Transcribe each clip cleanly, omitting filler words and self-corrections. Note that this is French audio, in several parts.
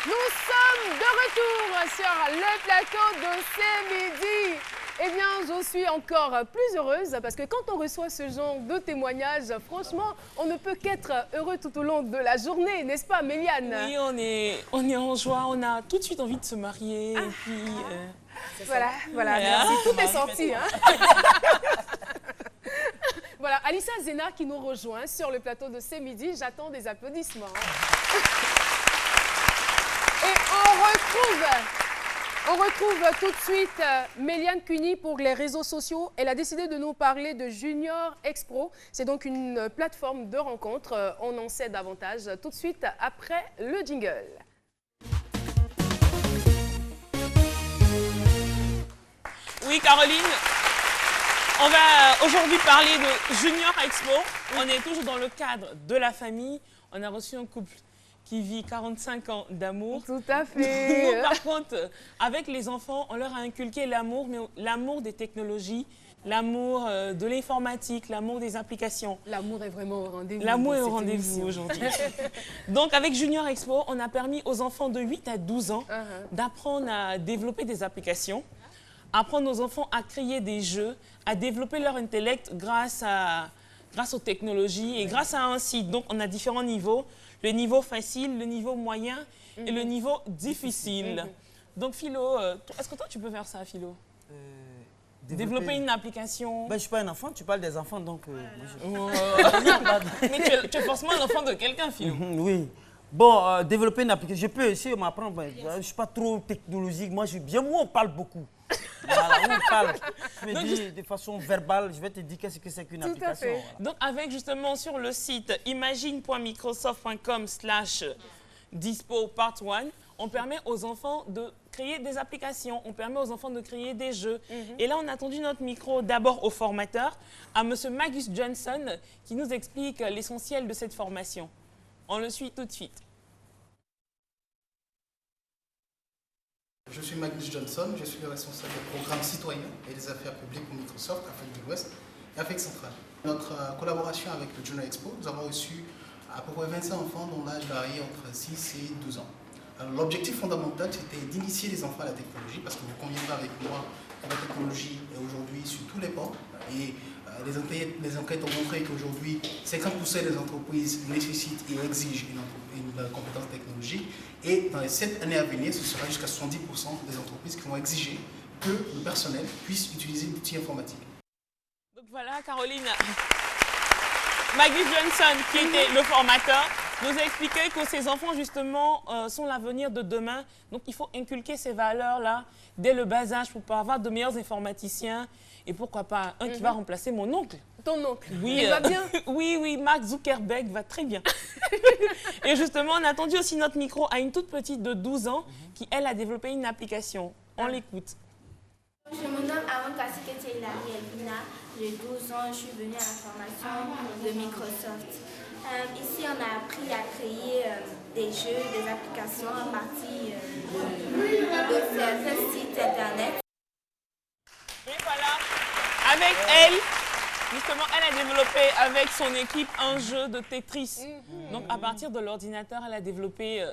Nous sommes de retour sur le plateau de C'est Midi. Eh bien, je suis encore plus heureuse parce que quand on reçoit ce genre de témoignages, franchement, on ne peut qu'être heureux tout au long de la journée, n'est-ce pas, Méliane? Oui, on est en joie, on a tout de suite envie de se marier. Et puis, voilà, merci, tout est sorti. Hein. Voilà, Alissa Zena qui nous rejoint sur le plateau de C'est Midi. J'attends des applaudissements. Et on retrouve tout de suite Méliane Cuny pour les réseaux sociaux. Elle a décidé de nous parler de Junior Expo. C'est donc une plateforme de rencontre. On en sait davantage tout de suite après le jingle. oui, Caroline, on va aujourd'hui parler de Junior Expo. On est toujours dans le cadre de la famille. On a reçu un couple qui vit 45 ans d'amour. Tout à fait. Nous, par contre, avec les enfants, on leur a inculqué l'amour, mais l'amour des technologies, l'amour de l'informatique, l'amour des applications. L'amour est vraiment au rendez-vous. L'amour est au rendez-vous aujourd'hui. Donc, avec Junior Expo, on a permis aux enfants de 8 à 12 ans d'apprendre à développer des applications, apprendre aux enfants à créer des jeux, à développer leur intellect grâce aux technologies et grâce à un site. Donc, on a différents niveaux. Le niveau facile, le niveau moyen et le niveau difficile. Donc, Philo, est-ce que toi, tu peux faire ça, Philo? Développer une application. Ben, je ne suis pas un enfant, tu parles des enfants, donc... Mais tu es forcément l'enfant de quelqu'un, Philo. Oui. Bon, développer une application, je peux essayer de m'apprendre. Ben, je ne suis pas trop technologique. Moi, on parle beaucoup. Voilà, on parle. Je me dis de façon verbale, je vais te dire qu'est-ce que c'est qu'une application. Voilà. Donc, avec justement sur le site imagine.microsoft.com/dispo part 1, on permet aux enfants de créer des applications, on permet aux enfants de créer des jeux. Et là, on a tendu notre micro d'abord au formateur, à M. Magus Johnson, qui nous explique l'essentiel de cette formation. On le suit tout de suite. Je suis Magnus Johnson, je suis le responsable des programmes citoyens et des affaires publiques pour Microsoft, Afrique de l'Ouest et Afrique centrale. Notre collaboration avec le Junior Expo, nous avons reçu à peu près 25 enfants dont l'âge varie entre 6 et 12 ans. L'objectif fondamental, c'était d'initier les enfants à la technologie, parce que vous conviendrez avec moi que la technologie est aujourd'hui sur tous les ports. Et les enquêtes ont montré qu'aujourd'hui, 50% des entreprises nécessitent et exigent une compétence technologique. Et dans les 7 années à venir, ce sera jusqu'à 70% des entreprises qui vont exiger que le personnel puisse utiliser l'outil informatique. Donc voilà, Caroline. Magus Johnson, qui était le formateur, nous a expliqué que ces enfants, justement, sont l'avenir de demain. Donc, il faut inculquer ces valeurs-là dès le bas âge pour pouvoir avoir de meilleurs informaticiens. Et pourquoi pas un qui va remplacer mon oncle. Ton oncle, oui, il va bien? Oui, Mark Zuckerberg va très bien. Et justement, on a tendu aussi notre micro à une toute petite de 12 ans qui, elle, a développé une application. On l'écoute. Je me nomme Aron Kassikete Hilary Elvina, j'ai 12 ans, je suis venue à la formation de Microsoft. Ici, on a appris à créer des jeux, des applications à partir de certains sites internet. Et voilà, avec elle, justement, elle a développé avec son équipe un jeu de Tetris. Donc, à partir de l'ordinateur, elle a développé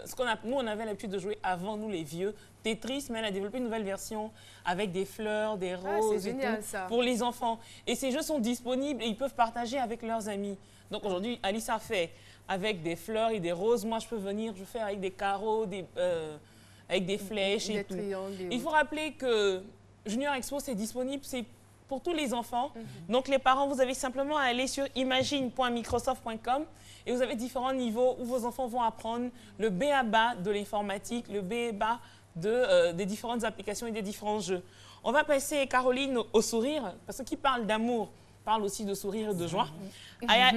nous, on avait l'habitude de jouer avant, nous les vieux, Tetris, mais elle a développé une nouvelle version avec des fleurs, des roses c'est génial, ça. pour les enfants. Et ces jeux sont disponibles et ils peuvent partager avec leurs amis. Donc, aujourd'hui, Alice a fait avec des fleurs et des roses. Moi, je peux venir, je fais avec des carreaux, avec des flèches et tout. Il faut rappeler que Junior Expo, c'est disponible, c'est pour tous les enfants. Donc, les parents, vous avez simplement à aller sur imagine.microsoft.com et vous avez différents niveaux où vos enfants vont apprendre le b.a.-ba de l'informatique, le b.a.-ba des différentes applications et des différents jeux. On va passer, Caroline, au sourire, parce que qui parle d'amour parle aussi de sourire et de joie. Aya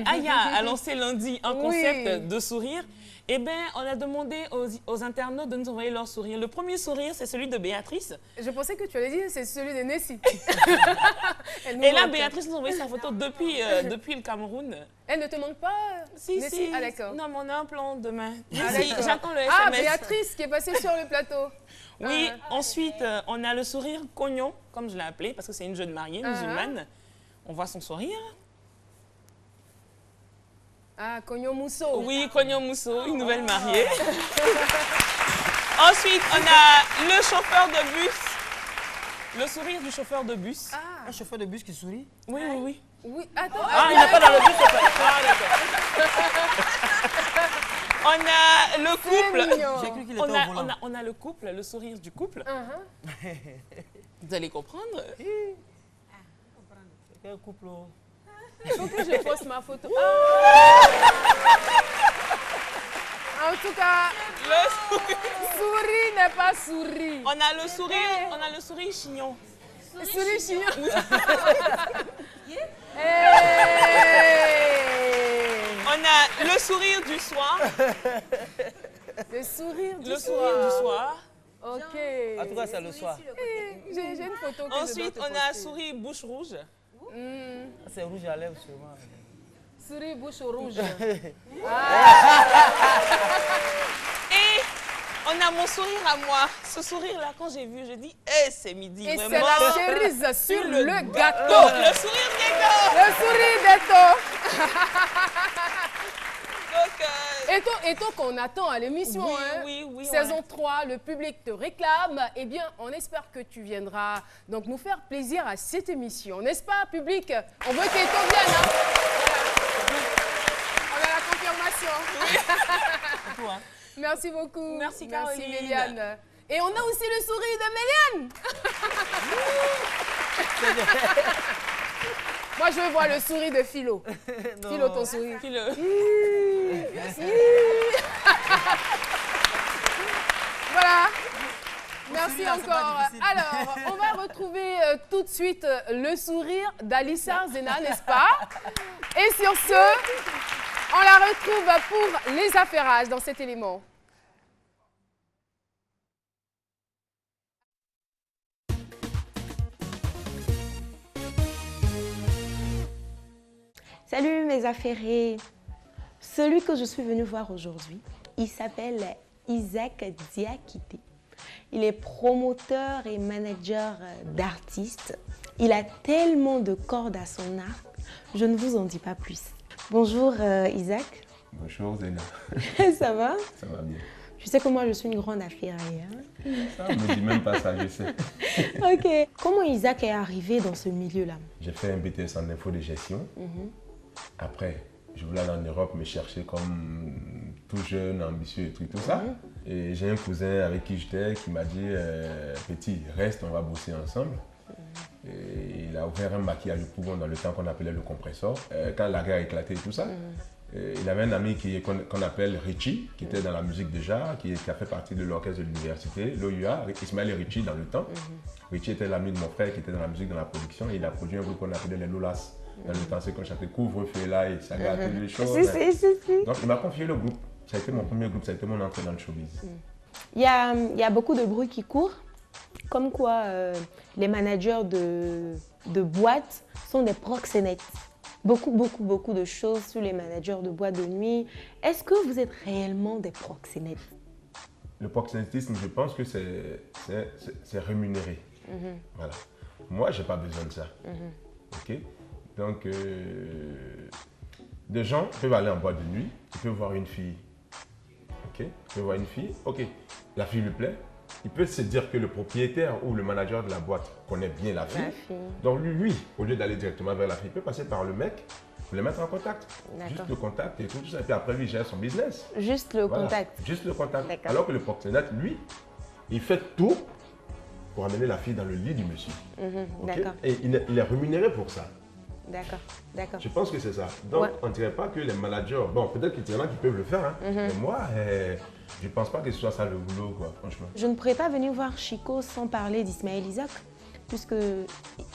a lancé lundi un concept de sourire. Eh bien, on a demandé aux internautes de nous envoyer leur sourire. Le premier sourire, c'est celui de Béatrice. Je pensais que tu allais dire c'est celui de Nessie. Et là, Béatrice nous a envoyé sa photo depuis le Cameroun. Elle ne te manque pas, Si, Nessie? si. Ah, d'accord. Non, mais on a un plan demain. Ah, j'attends le SMS. Ah, Béatrice qui est passée sur le plateau. Oui, ensuite, on a le sourire cognon, comme je l'ai appelé, parce que c'est une jeune mariée musulmane. On voit son sourire. Ah, Cognon Mousso. Oui, Cognon Mousso, une nouvelle mariée. Ensuite, on a le chauffeur de bus. Le sourire du chauffeur de bus. Ah. Un chauffeur de bus qui sourit? Oui, oui, oui. Oui, attends. Ah, il n'est pas dans le bus, On a le couple. mignon. J'ai cru qu'il était au volant. On a le couple, le sourire du couple. Vous allez comprendre. Quel couple? Il faut que je poste ma photo. En tout cas, Le sourire. souris n'est pas souris. On a le sourire chignon. Souris chignon. On a le sourire du soir. Le sourire du Le soir. sourire du soir. Ok. En tout cas, c'est le soir. J'ai une photo que Ensuite, je dois te on a poster. sourire bouche rouge. C'est rouge à lèvres, sûrement. Souris bouche rouge. Et on a mon sourire à moi. Ce sourire-là, quand j'ai vu, je dis, c'est midi. Et c'est vraiment. la cerise sur le gâteau. Le sourire gâteau. Le sourire d'Eto. Donc, Eto qu'on attend à l'émission. oui, Hein. oui, Saison 3, le public te réclame. Eh bien, on espère que tu viendras donc nous faire plaisir à cette émission. N'est-ce pas, public? On veut qu'Eto vienne. Hein. Voilà. On a la confirmation. Merci beaucoup. Merci, Merci, Caroline. Méliane. Et on a aussi le sourire de Méliane. Moi, je veux voir le sourire de Philo. Philo, ton sourire. Puis le... Voilà. Merci sourire, c'est pas encore. difficile. Alors, on va retrouver tout de suite le sourire d'Alissa Zena, n'est-ce pas? Et sur ce, on la retrouve pour les affairages dans cet élément. Salut mes affairés. Celui que je suis venue voir aujourd'hui, il s'appelle Isaac Diakité. Il est promoteur et manager d'artistes. Il a tellement de cordes à son arc, je ne vous en dis pas plus. Bonjour Isaac. Bonjour Zena. Ça va? Ça va bien. Tu sais que moi je suis une grande affairée. Hein? Ça, ne me dis même pas ça, je sais. Ok. Comment Isaac est arrivé dans ce milieu-là? J'ai fait un BTS en info de gestion. Après, je voulais aller en Europe me chercher comme tout jeune, ambitieux et tout ça. Et j'ai un cousin avec qui j'étais qui m'a dit petit, reste, on va bosser ensemble. Et il a ouvert un maquillage de poumon dans le temps qu'on appelait le compresseur. Quand la guerre a éclaté et tout ça, il avait un ami qu'on appelle Richie, qui était dans la musique déjà, qui a fait partie de l'orchestre de l'université, l'OUA, Ismaël et Richie dans le temps. Richie était l'ami de mon frère qui était dans la musique, dans la production, et il a produit un groupe qu'on appelait les Lolas. Dans le temps, c'est qu'on chantait Couvre-feu là et ça a toutes les choses. Si. Donc il m'a confié le groupe. Ça a été mon premier groupe, ça a été mon entrée dans le showbiz. Il y a beaucoup de bruit qui court, comme quoi les managers de boîtes sont des proxénètes. Beaucoup de choses sur les managers de boîtes de nuit. Est-ce que vous êtes réellement des proxénètes? Le proxénétisme, je pense que c'est rémunéré. Voilà. Moi, je n'ai pas besoin de ça. Ok. Donc, des gens peuvent aller en boîte de nuit, ils peuvent voir une fille. Ok. Ils peuvent voir une fille. Ok. La fille lui plaît. Il peut se dire que le propriétaire ou le manager de la boîte connaît bien la fille. Donc lui, au lieu d'aller directement vers la fille, il peut passer par le mec pour les mettre en contact. Juste le contact et tout ça. Et puis après, lui, il gère son business. Juste le contact. Juste le contact. Alors que le proxénète, lui, il fait tout pour amener la fille dans le lit du monsieur. Okay? Et il est rémunéré pour ça. D'accord. Je pense que c'est ça. Donc, on ne dirait pas que les managers... Bon, peut-être qu'il y en a qui peuvent le faire, hein, mais moi, je ne pense pas que ce soit ça le boulot, quoi, franchement. Je ne pourrais pas venir voir Chico sans parler d'Ismaël Isaac, puisque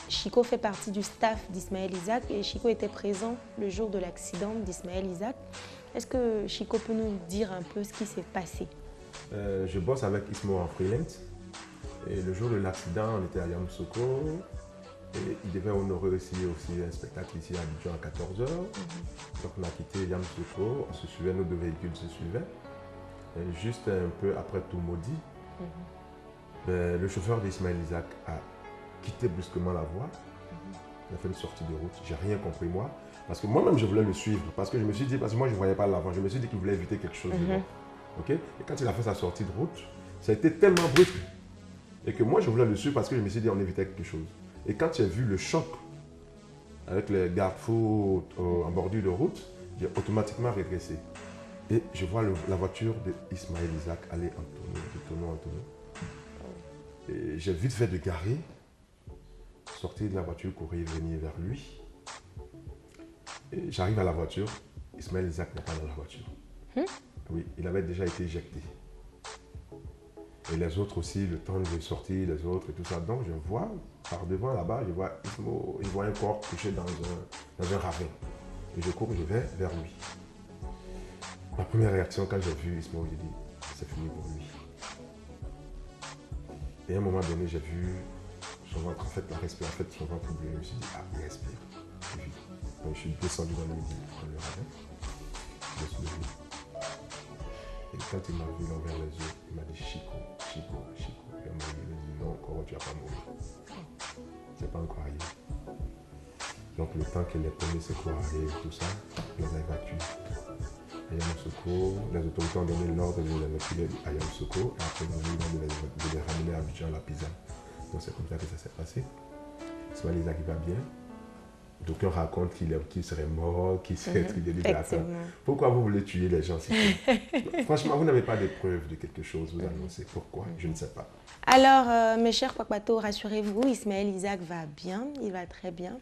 Chico fait partie du staff d'Ismaël Isaac et Chico était présent le jour de l'accident d'Ismaël Isaac. Est-ce que Chico peut nous dire un peu ce qui s'est passé? Je bosse avec Ismo en freelance. Et le jour de l'accident, on était à Yamoussoukro. Et il devait honorer aussi un spectacle ici à Abidjan à 14h. Donc on a quitté Yamoussoukro, on se suivait, nos deux véhicules se suivaient. Et juste un peu après tout maudit, le chauffeur d'Ismaël Isaac a quitté brusquement la voie. Il a fait une sortie de route. J'ai rien compris moi. Parce que moi-même je voulais le suivre. Parce que je me suis dit, parce que moi je ne voyais pas l'avant, je me suis dit qu'il voulait éviter quelque chose devant. Okay? Et quand il a fait sa sortie de route, Ça a été tellement brusque. Et que moi, je voulais le suivre parce que je me suis dit, on évitait quelque chose. Et quand j'ai vu le choc avec les garde-fous en bordure de route, j'ai automatiquement régressé. Et je vois la voiture d'Ismaël Isaac aller en tonneau. Et j'ai vite fait de garer, sortir de la voiture, courir, venir vers lui. Et j'arrive à la voiture, Ismaël Isaac n'est pas dans la voiture. Oui, il avait déjà été éjecté. Et les autres aussi, le temps de sortir, les autres et tout ça. Donc je vois, par devant là-bas, je vois un corps couché dans un ravin. Et je cours, je vais vers lui. Ma première réaction quand j'ai vu Ismaël, j'ai dit, c'est fini pour lui. Et à un moment donné, j'ai vu son ventre, en fait, son ventre bouger. Je me suis dit, ah, il respire. Donc je suis descendu dans le ravin. Je suis levé. Et quand il m'a vu l'envers les yeux, il m'a dit Chico. Il m'a dit non, comment tu vas pas mourir. C'est pas encore arrivé. Donc le temps que les premiers secours arrivent, tout ça, on les a évacués. À Yamoussoukro, les autorités ont donné l'ordre de les évacuer à Yamoussoukro et après nous avons de les ramener à Abidjan, à la Pisa. Donc c'est comme ça que ça s'est passé. Soit les qui va bien. D'aucuns racontent qu'il serait mort, qu'il serait tribulé de la fin. Pourquoi vous voulez tuer les gens si Franchement, vous n'avez pas de preuves de quelque chose, vous annoncez. Pourquoi? Je ne sais pas. Alors, mes chers Kwakwato, rassurez-vous, Ismaël Isaac va bien, il va très bien.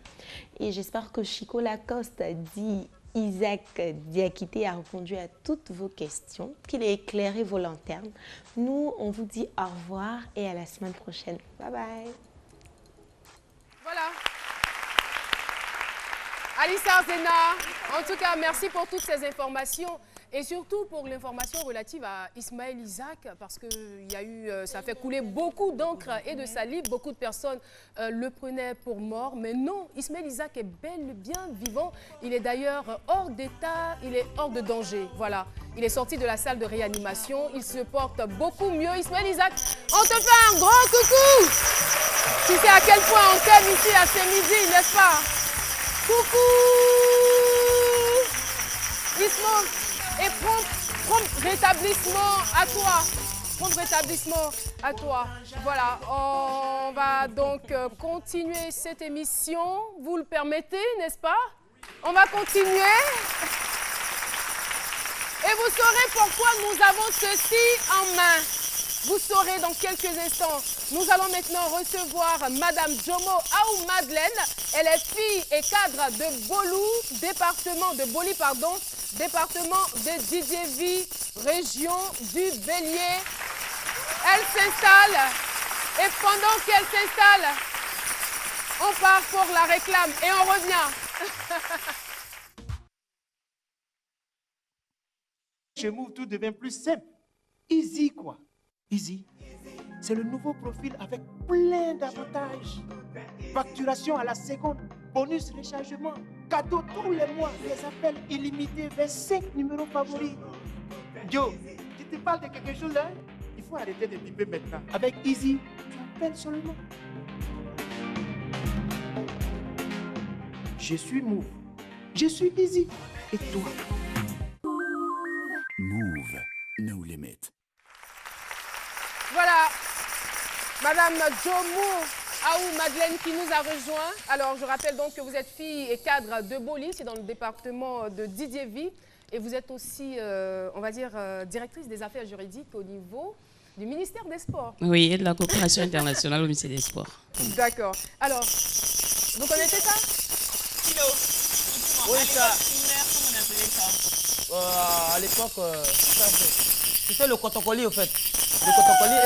Et j'espère que Chico Lacoste dit Isaac Diakité a répondu à toutes vos questions, qu'il a éclairé vos lanternes. Nous, on vous dit au revoir et à la semaine prochaine. Bye bye. Voilà. Alissa Zena, en tout cas, merci pour toutes ces informations et surtout pour l'information relative à Ismaël Isaac parce que ça fait couler beaucoup d'encre et de salive. Beaucoup de personnes le prenaient pour mort, mais non, Ismaël Isaac est bel et bien vivant. Il est d'ailleurs hors d'état, il est hors de danger. Voilà, il est sorti de la salle de réanimation, il se porte beaucoup mieux. Ismaël Isaac, on te fait un gros coucou. Tu sais à quel point on t'aime ici à ce midi, n'est-ce pas? Coucou Ismo et prompt rétablissement à toi. Prompt rétablissement à toi. Voilà, on va donc continuer cette émission. Vous le permettez, n'est-ce pas? On va continuer. Et vous saurez pourquoi nous avons ceci en main. Vous saurez dans quelques instants. Nous allons maintenant recevoir Madame Jomo Aou Madeleine. Elle est fille et cadre de département de Didiéville, région du Bélier. Elle s'installe et pendant qu'elle s'installe, on part pour la réclame et on revient. Chez Move, tout devient plus simple. Easy, quoi. Easy. C'est le nouveau profil avec plein d'avantages. Facturation à la seconde, bonus rechargement, cadeau tous les mois, des appels illimités vers 5 numéros favoris. Yo, tu te parles de quelque chose là? Il faut arrêter de piper maintenant. Avec Easy, tu appelles seulement. Je suis Move. Je suis Easy. Et toi? Move, no limit. Voilà, Madame Jomo Aou Madeleine qui nous a rejoint. Alors, je rappelle donc que vous êtes fille et cadre de Boli, c'est dans le département de Didiéville. Et vous êtes aussi, on va dire, directrice des affaires juridiques au niveau du ministère des Sports. Oui, et de la coopération internationale au ministère des Sports. D'accord. Alors, vous connaissez ça? Oui, ça. Comment on appelait ça? À l'époque, c'était le cotocoli, au fait. Le cotocoli,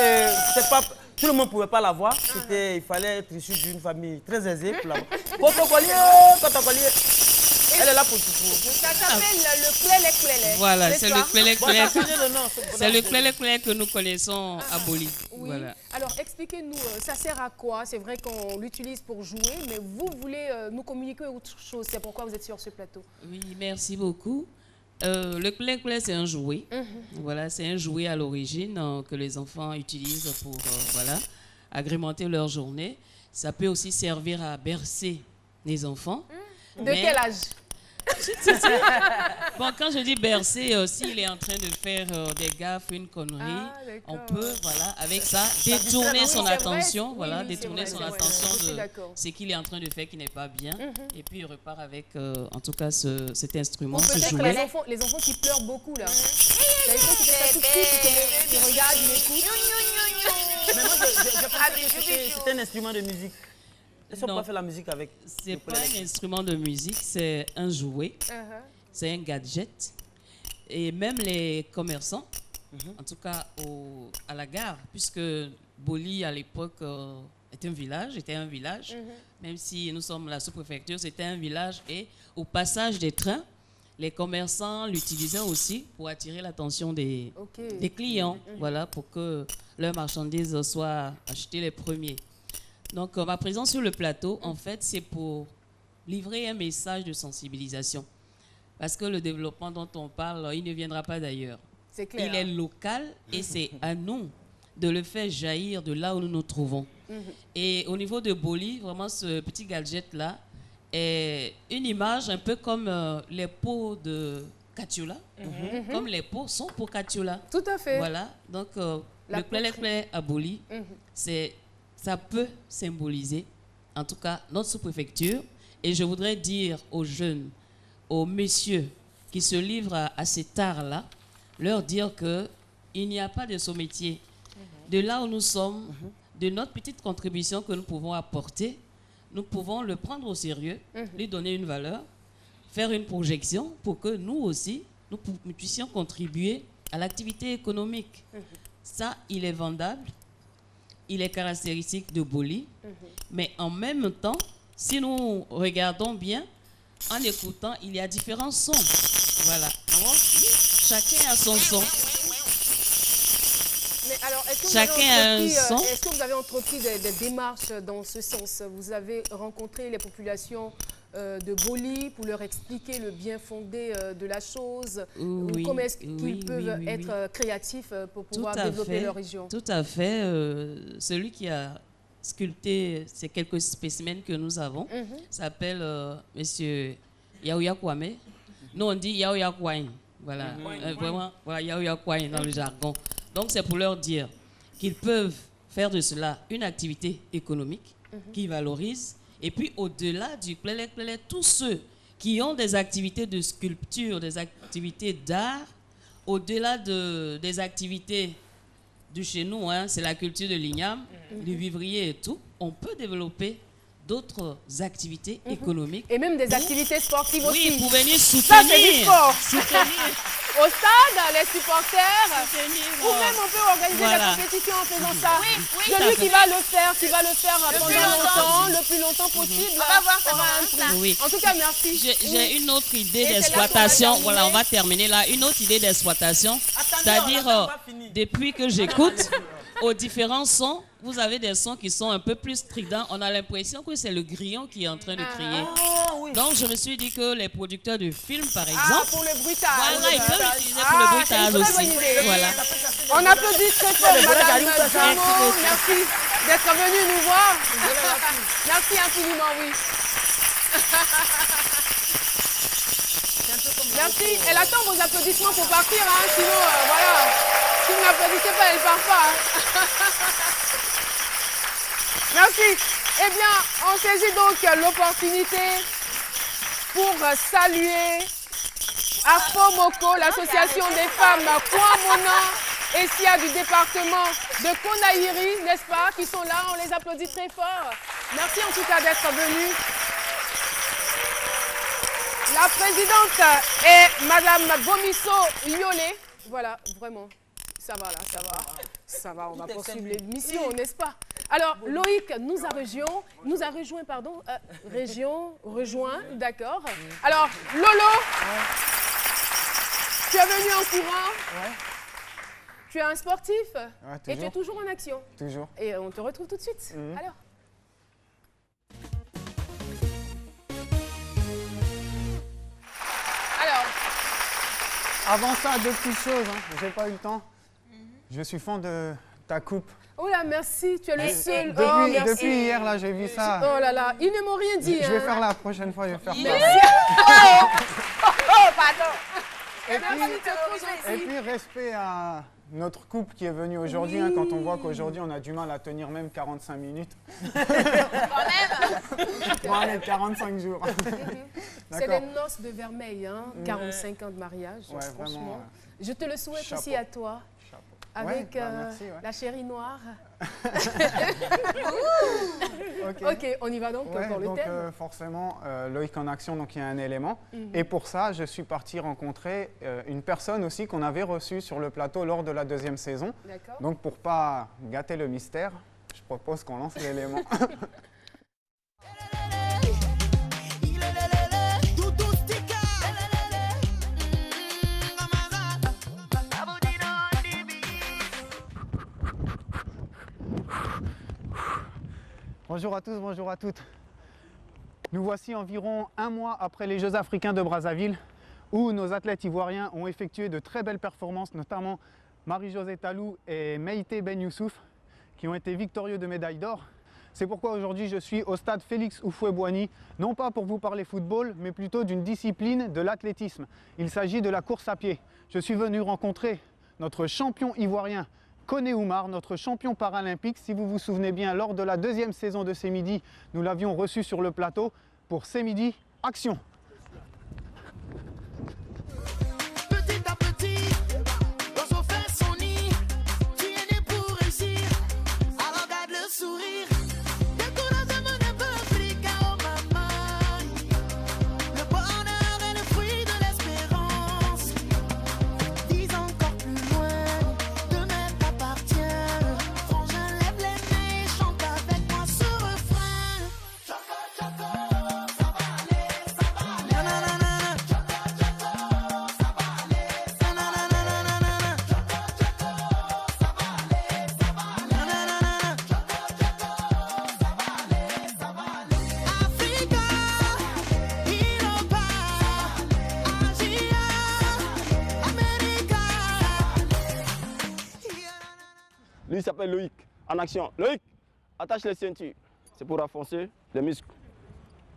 c'était pas... Tout le monde ne pouvait pas l'avoir. Il fallait être issu d'une famille très aisée pour l'avoir. Cotocoli. Elle est là pour tout. Ça s'appelle le clé-clé. Voilà, c'est le clé-clé. C'est le clé-clé que nous connaissons à Boli. Oui. Voilà. Alors, expliquez-nous, ça sert à quoi? C'est vrai qu'on l'utilise pour jouer, mais vous voulez nous communiquer autre chose. C'est pourquoi vous êtes sur ce plateau. Oui, merci beaucoup. Le clé-clé, c'est un jouet. Voilà, c'est un jouet à l'origine que les enfants utilisent pour agrémenter leur journée. Ça peut aussi servir à bercer les enfants. De quel âge? Bon, quand je dis bercer, s'il est en train de faire des gaffes, une connerie, on peut, voilà, avec ça, détourner son attention, voilà, détourner son attention de ce qu'il est en train de faire qui n'est pas bien. Et puis, il repart avec, en tout cas, cet instrument, ce jouet. Les enfants qui pleurent beaucoup, là. Vous avez fait ça tout de suite, qui regardent, ils écoutent. Mais moi, je pensais que c'était un instrument de musique. Est-ce qu'on peut faire la musique avec? C'est pas un instrument de musique, c'est un jouet, c'est un gadget. Et même les commerçants, en tout cas à la gare, puisque Boli à l'époque était un village, même si nous sommes la sous-préfecture, c'était un village. Et au passage des trains, les commerçants l'utilisaient aussi pour attirer l'attention des clients, voilà, pour que leurs marchandises soient achetées les premiers. Donc, ma présence sur le plateau, en fait, c'est pour livrer un message de sensibilisation. Parce que le développement dont on parle, il ne viendra pas d'ailleurs. C'est clair. Il est local et c'est à nous de le faire jaillir de là où nous nous trouvons. Et au niveau de Boli, vraiment, ce petit gadget-là est une image un peu comme les pots de Katiola. Comme les pots sont pour Katiola. Tout à fait. Voilà. Donc, le play à Boli, ça peut symboliser, en tout cas, notre sous-préfecture. Et je voudrais dire aux jeunes, aux messieurs qui se livrent à cet art-là, leur dire qu'il n'y a pas de sous-métier. De là où nous sommes, de notre petite contribution que nous pouvons apporter, nous pouvons le prendre au sérieux, lui donner une valeur, faire une projection pour que nous aussi, nous puissions contribuer à l'activité économique. Ça, il est vendable. Il est caractéristique de Boli, mais en même temps, si nous regardons bien, en écoutant, il y a différents sons. Voilà. Chacun a son son. Mais alors, est-ce que vous avez entrepris des démarches dans ce sens? Vous avez rencontré les populations de Boli pour leur expliquer le bien fondé de la chose, ou comment est-ce qu'ils peuvent être créatifs pour pouvoir développer leur région? Tout à fait. Celui qui a sculpté ces quelques spécimens que nous avons s'appelle Monsieur Yaouya Kwame. Nous, on dit Yaouya Kwame. Voilà, vraiment, voilà, Yaouya Kwame dans le jargon. Donc, c'est pour leur dire qu'ils peuvent faire de cela une activité économique qui valorise. Et puis, au-delà du plélé, tous ceux qui ont des activités de sculpture, des activités d'art, au-delà des activités de chez nous, c'est la culture de l'igname, du vivrier et tout, on peut développer d'autres activités économiques. Et même des activités sportives aussi. Oui, pour venir soutenir. Ça, c'est du sport. Au stade, les supporters, ou même on peut organiser la compétition en faisant ça. Celui qui va le faire pendant longtemps, le plus longtemps possible, on va voir, aura un prix. Oui. En tout cas, merci. J'ai une autre idée d'exploitation. Voilà, on va terminer là. Une autre idée d'exploitation, c'est-à-dire depuis que j'écoute aux différents sons, vous avez des sons qui sont un peu plus stridents. On a l'impression que c'est le grillon qui est en train de crier. Donc, je me suis dit que les producteurs de films, par exemple, pour le bruitage. Voilà, ils peuvent l'utiliser pour le bruitage aussi. Voilà. On applaudit très fort, Madame Dumont. Merci d'être venue nous voir. Merci infiniment, oui. Merci. Elle attend vos applaudissements pour partir, sinon, voilà. Si vous n'applaudissez pas, elle ne part pas. Merci. Eh bien, on saisit donc l'opportunité pour saluer Afro Moko, l'association des femmes Kwamona et Sia du département de Konaïri, n'est-ce pas, qui sont là. On les applaudit très fort. Merci en tout cas d'être venus. La présidente est Madame Bomisso Liolé. Voilà, vraiment. Ça va là, ça va. Ça va, on va poursuivre l'émission, n'est-ce pas? Alors, Loïc nous a rejoint, d'accord. Alors, Lolo, tu es venu en courant. Tu es un sportif et tu es toujours en action. Toujours. Et on te retrouve tout de suite. Alors. Avant ça, deux petites choses, j'ai pas eu le temps. Je suis fan de ta coupe. Oh là, merci, tu es le seul. Depuis hier, là, j'ai vu ça. Oh là là, ils ne m'ont rien dit. Je vais faire la prochaine fois, je vais faire ça. Merci. Et puis, respect à notre couple qui est venu aujourd'hui, hein, quand on voit qu'aujourd'hui on a du mal à tenir même 45 minutes. Quand même 45 jours. C'est les noces de Vermeil, hein, 45 ans de mariage, ouais, franchement. Vraiment, je te le souhaite chapeau. aussi à toi, avec merci, la chérie noire. Ok. Ok, on y va donc pour le thème. Forcément, Loïc en action, donc il y a un élément. Et pour ça, je suis parti rencontrer une personne aussi qu'on avait reçue sur le plateau lors de la 2e saison. Donc pour pas gâter le mystère, je propose qu'on lance l'élément. Bonjour à tous, bonjour à toutes. Nous voici environ un mois après les Jeux africains de Brazzaville où nos athlètes ivoiriens ont effectué de très belles performances, notamment Marie-Josée Talou et Meïté Ben Youssouf qui ont été victorieux de médailles d'or. C'est pourquoi aujourd'hui je suis au stade Félix Houphouët-Boigny, non pas pour vous parler football, mais plutôt d'une discipline de l'athlétisme. Il s'agit de la course à pied. Je suis venu rencontrer notre champion ivoirien, Koné Oumar, notre champion paralympique. Si vous vous souvenez bien, lors de la 2e saison de C'est Midi, nous l'avions reçu sur le plateau pour C'est Midi, action! Petit à petit, l'oiseau fait son nid. Tu es né pour réussir, alors garde le sourire. Découragement ne peut Africa, oh maman. Le bonheur est le fruit de l'espérance. Dis encore plus loin, demain t'appartient. Frangin, lève les mains et chante avec moi ce refrain. Choco, choco, ça va aller, ça va aller. Nanana, choco, choco, ça va aller, ça va aller. Nanana, choco, choco, ça va aller, ça va aller. Nanana, choco, choco, ça va aller, ça va aller. Africa, Europa, Asia, America. Lui, il s'appelle Loïc. En action. Loïc, attache les ceintures. C'est pour renforcer les muscles.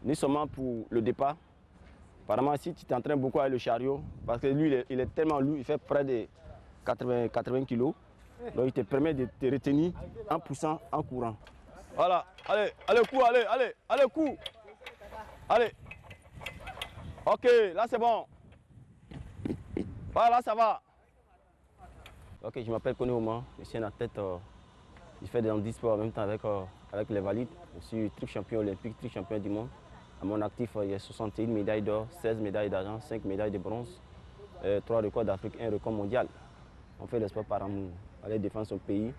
Ni seulement pour le départ. Apparemment, si tu t'entraînes beaucoup avec le chariot, parce que lui, il est tellement lourd, il fait près de 80 kilos. Donc, il te permet de te retenir en poussant, en courant. Voilà. Allez, allez, coup, allez, allez, allez, coup. Allez. Ok, là, c'est bon. Voilà, ça va. Ok, je m'appelle Koné Oumar, je suis un athlète, je fais des handisports en même temps avec les valides. Je suis triple-champion olympique, triple-champion du monde. À mon actif, il y a 61 médailles d'or, 16 médailles d'argent, 5 médailles de bronze, 3 records d'Afrique, 1 record mondial. On fait le sport par amour, aller défendre son pays.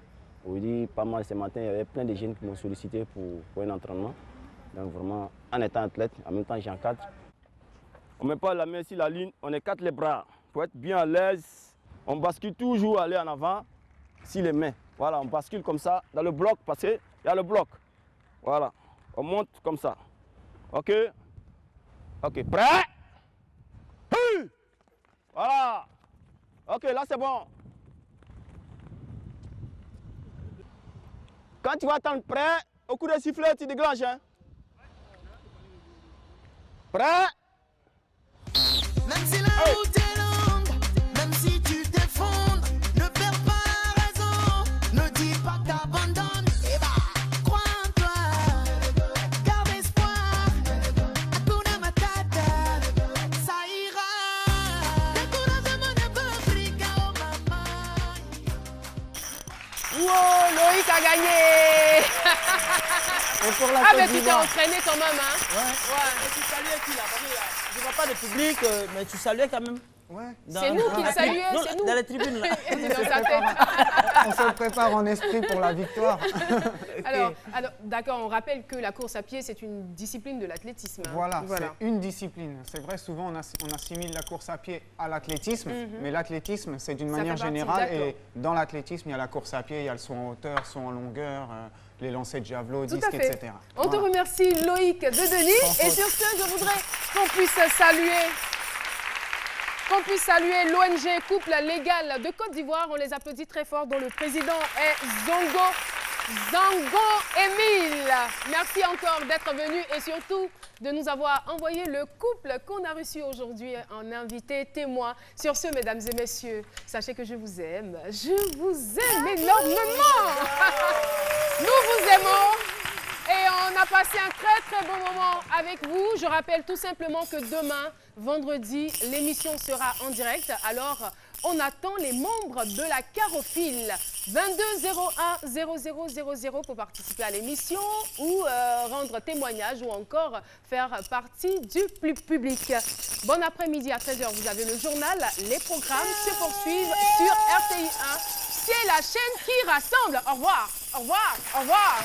Aujourd'hui, pas mal ce matin, il y avait plein de jeunes qui m'ont sollicité pour un entraînement. Donc vraiment, en étant athlète, en même temps j'encadre. On ne met pas la main sur la ligne, on écarte les bras pour être bien à l'aise. On bascule toujours, aller en avant, sur les mains. Voilà, on bascule comme ça, dans le bloc, parce qu'il y a le bloc. Voilà, on monte comme ça. Ok? Ok, prêt? Voilà. Ok, là c'est bon. Quand tu vas attendre prêt, au coup de sifflet, tu déclenches. Hein? Prêt? Même si la route est longue, même si tu t'effondres, ne perds pas raison, ne dis pas que t'abandonnes. Eh bah, crois en toi, garde espoir, Hakuna Matata, ça ira. Découragement ne peut Africa, oh maman. Wow, Loïc a gagné. Et pour la Ah, Côte mais tu t'es d'Ivoire. entraîné quand même, hein? Ouais. Tu saluais qui là? Parce que là, je ne vois pas de public, mais tu saluais quand même. Ouais. C'est nous qui le saluons, Non, c'est nous. dans les tribunes là. Il est dans sa tête. On se prépare en esprit pour la victoire. Alors, d'accord, on rappelle que la course à pied, c'est une discipline de l'athlétisme. hein. Voilà, c'est une discipline. C'est vrai, souvent on assimile la course à pied à l'athlétisme, mais l'athlétisme, c'est d'une Ça manière fait partie, générale. d'accord. Et dans l'athlétisme, il y a la course à pied, il y a le saut en hauteur, saut en longueur, les lancers de javelot, Tout à disques, fait. etc. On te Voilà. remercie, Loïc de Denis. Sans Et faute. sur ce, je voudrais qu'on puisse saluer l'ONG Couple Légal de Côte d'Ivoire. On les applaudit très fort, dont le président est Zongo Zango Émile, merci encore d'être venu et surtout de nous avoir envoyé le couple qu'on a reçu aujourd'hui en invité témoin. Sur ce, mesdames et messieurs, sachez que je vous aime. Je vous aime énormément. Nous vous aimons. Et on a passé un très bon moment avec vous. Je rappelle tout simplement que demain, vendredi, l'émission sera en direct. Alors, on attend les membres de la Carophile. 22 01 0000 pour participer à l'émission ou rendre témoignage ou encore faire partie du public. Bon après-midi à 13h, vous avez le journal. Les programmes se poursuivent sur RTI 1. C'est la chaîne qui rassemble. Au revoir, au revoir, au revoir.